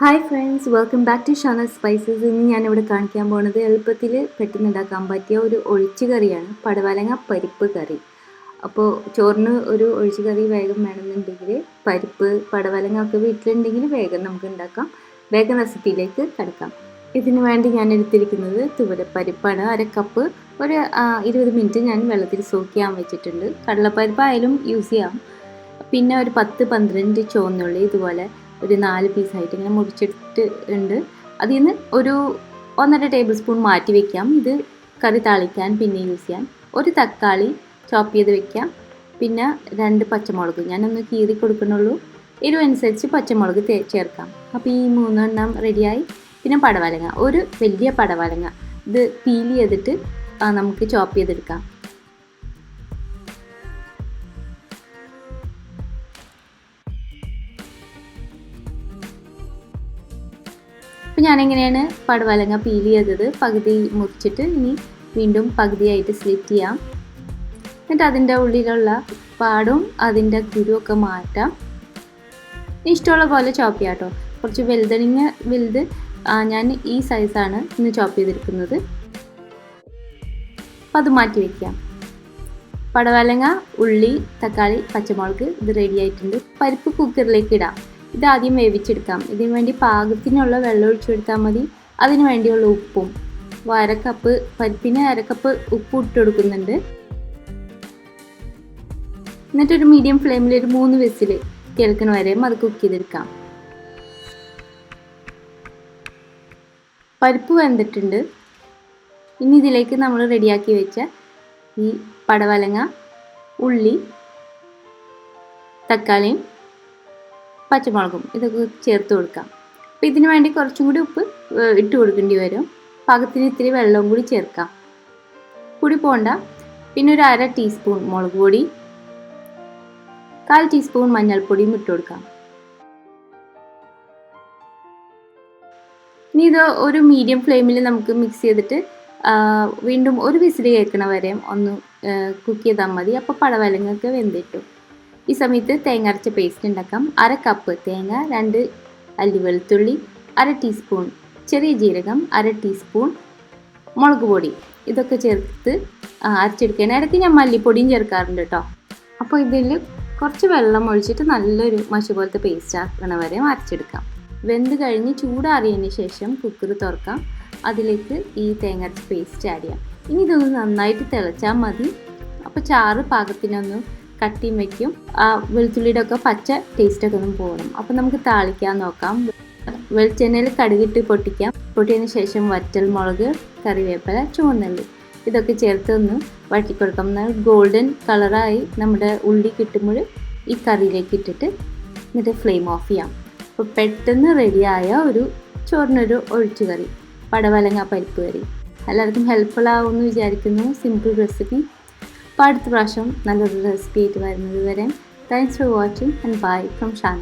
Hi friends, welcome back to Shanas Spices. ഇന്ന് ഞാനിവിടെ കാണിക്കാൻ പോകുന്നത് എളുപ്പത്തിൽ പെട്ടെന്നുണ്ടാക്കാൻ പറ്റിയ ഒരു ഒഴിച്ചു കറിയാണ് പടവലങ്ങ പരിപ്പ് കറി. അപ്പോൾ ചോറിന് ഒരു ഒഴിച്ചു കറി വേഗം വേണമെന്നുണ്ടെങ്കിൽ പരിപ്പ് പടവലങ്ങ ഒക്കെ വീട്ടിലുണ്ടെങ്കിൽ വേഗം നമുക്ക് ഉണ്ടാക്കാം. വേഗം റെസിപ്പിയിലേക്ക് കിടക്കാം. ഇതിന് വേണ്ടി ഞാൻ എടുത്തിരിക്കുന്നത് തുവരപ്പരിപ്പാണ്. 1/2 കപ്പ്. ഒരു 20 മിനിറ്റ് ഞാൻ വെള്ളത്തിൽ സോക്ക് ചെയ്യാൻ വെച്ചിട്ടുണ്ട്. കടലപ്പരിപ്പായാലും യൂസ് ചെയ്യാം. പിന്നെ ഒരു 10-12 ചുവന്നുള്ളി ഇതുപോലെ ഒരു 4 പീസായിട്ട് ഇങ്ങനെ മുറിച്ചിട്ട് ഉണ്ട്. അതിൽ നിന്ന് ഒരു 1.5 ടേബിൾ സ്പൂൺ മാറ്റി വയ്ക്കാം. ഇത് കറി താളിക്കാൻ പിന്നെ യൂസ് ചെയ്യാൻ. ഒരു തക്കാളി ചോപ്പ് ചെയ്ത് വെക്കാം. പിന്നെ 2 പച്ചമുളക് ഞാനൊന്ന് കീറി കൊടുക്കണുള്ളൂ. എരിവനുസരിച്ച് പച്ചമുളക് ചേർക്കാം. അപ്പോൾ ഈ 3 എണ്ണം റെഡിയായി. പിന്നെ പടവലങ്ങ, ഒരു വലിയ പടവലങ്ങ, ഇത് പീൽ ചെയ്തിട്ട് നമുക്ക് ചോപ്പ് ചെയ്തെടുക്കാം. അപ്പോൾ ഞാനെങ്ങനെയാണ് പടവലങ്ങ പീൽ ചെയ്തത്, പകുതി മുറിച്ചിട്ട് ഇനി വീണ്ടും പകുതിയായിട്ട് സ്ലിറ്റ് ചെയ്യാം. എന്നിട്ട് അതിൻ്റെ ഉള്ളിലുള്ള പാടും അതിൻ്റെ കുരുവൊക്കെ മാറ്റാം. ഇഷ്ടമുള്ള പോലെ ചോപ്പ് ചെയ്യാം കേട്ടോ. കുറച്ച് വലുത് ഞാൻ ഈ സൈസാണ് ഇന്ന് ചോപ്പ് ചെയ്തിരിക്കുന്നത്. അപ്പം അത് മാറ്റി വയ്ക്കാം. പടവലങ്ങ, ഉള്ളി, തക്കാളി, പച്ചമുളക് ഇത് റെഡി ആയിട്ടുണ്ട്. പരിപ്പ് കുക്കറിലേക്ക് ഇടാം. ഇതാദ്യം വേവിച്ചെടുക്കാം. ഇതിന് വേണ്ടി പാകത്തിനുള്ള വെള്ളം ഒഴിച്ചെടുത്താൽ മതി. അതിന് വേണ്ടിയുള്ള ഉപ്പും 1/2 കപ്പ് പരിപ്പിന് 1/2 കപ്പ് ഉപ്പ് ഇട്ട് കൊടുക്കുന്നുണ്ട്. എന്നിട്ടൊരു മീഡിയം ഫ്ലെയിമിൽ ഒരു 3 വിസിൽ കേൾക്കുന്ന വരെയും അത് കുക്ക് ചെയ്തെടുക്കാം. പരിപ്പ് വെന്തിട്ടുണ്ട്. ഇനി ഇതിലേക്ക് നമ്മൾ റെഡിയാക്കി വെച്ച ഈ പടവലങ്ങ, ഉള്ളി, തക്കാളിയും പച്ചമുളകും ഇതൊക്കെ ചേർത്ത് കൊടുക്കാം. അപ്പോൾ ഇതിന് വേണ്ടി കുറച്ചും കൂടി ഉപ്പ് ഇട്ട് കൊടുക്കേണ്ടി വരും. പാകത്തിന് ഇത്തിരി വെള്ളവും കൂടി ചേർക്കാം. കൂടി പോണ്ട. പിന്നെ ഒരു 1/2 ടീസ്പൂൺ മുളക് പൊടി, 1/4 ടീസ്പൂൺ മഞ്ഞൾപ്പൊടിയും ഇട്ട് കൊടുക്കാം. ഇനി ഇത് ഒരു മീഡിയം ഫ്ലെയിമിൽ നമുക്ക് മിക്സ് ചെയ്തിട്ട് വീണ്ടും ഒരു വിസിൽ കേൾക്കണ വരെ ഒന്ന് കുക്ക് ചെയ്താൽ മതി. അപ്പോൾ പടവലങ്ങയൊക്കെ വെന്തിട്ടു. ഈ സമയത്ത് തേങ്ങ അരച്ച പേസ്റ്റ് ഉണ്ടാക്കാം. 1/2 കപ്പ് തേങ്ങ, 2 അല്ലി വെളുത്തുള്ളി, 1/2 ടീസ്പൂൺ ചെറിയ ജീരകം, 1/2 ടീസ്പൂൺ മുളക് പൊടി ഇതൊക്കെ ചേർത്ത് അരച്ചെടുക്കാൻ. ഇടയ്ക്ക് ഞാൻ മല്ലിപ്പൊടിയും ചേർക്കാറുണ്ട് കേട്ടോ. അപ്പോൾ ഇതിൽ കുറച്ച് വെള്ളം ഒഴിച്ചിട്ട് നല്ലൊരു മഷി പോലത്തെ പേസ്റ്റ് ആക്കണ വരെ അരച്ചെടുക്കാം. വെന്ത് കഴിഞ്ഞ് ചൂടാറിയതിന് ശേഷം കുക്കർ തുറക്കാം. അതിലേക്ക് ഈ തേങ്ങ അരച്ച പേസ്റ്റ് ആഡ് ചെയ്യാം. ഇനി ഇതൊന്ന് നന്നായിട്ട് തിളച്ചാൽ മതി. അപ്പോൾ ചാറ് പാകത്തിനൊന്ന് കട്ടിയും വയ്ക്കും. വെളുത്തുള്ളിയുടെ ഒക്കെ പച്ച ടേസ്റ്റൊക്കെ ഒന്നും പോകണം. അപ്പോൾ നമുക്ക് താളിക്കാൻ നോക്കാം. വെളിച്ചെണ്ണയിൽ കടുകിട്ട് പൊട്ടിക്കാം. പൊട്ടിയതിന് ശേഷം വറ്റൽ മുളക്, കറിവേപ്പില, ചുവന്നുള്ളി ഇതൊക്കെ ചേർത്ത് ഒന്ന് വഴറ്റിക്കൊടുക്കാം. എന്നാൽ ഗോൾഡൻ കളറായി നമ്മുടെ ഉള്ളി കിട്ടുമ്പോൾ ഈ കറിയിലേക്ക് ഇട്ടിട്ട് എന്നിട്ട് ഫ്ലെയിം ഓഫ് ചെയ്യാം. അപ്പോൾ പെട്ടെന്ന് റെഡിയായ ഒരു ചോറിനൊരു ഒഴിച്ചു കറി, പടവലങ്ങ പരിപ്പ് കറി. എല്ലാവർക്കും ഹെൽപ്ഫുൾ ആവുമെന്ന് വിചാരിക്കുന്നു. Simple recipe. അപ്പോൾ അടുത്ത പ്രാവശ്യം നല്ലൊരു റെസിപ്പി ആയിട്ട് വരുന്നത് വരെ thanks for watching and bye from Shana.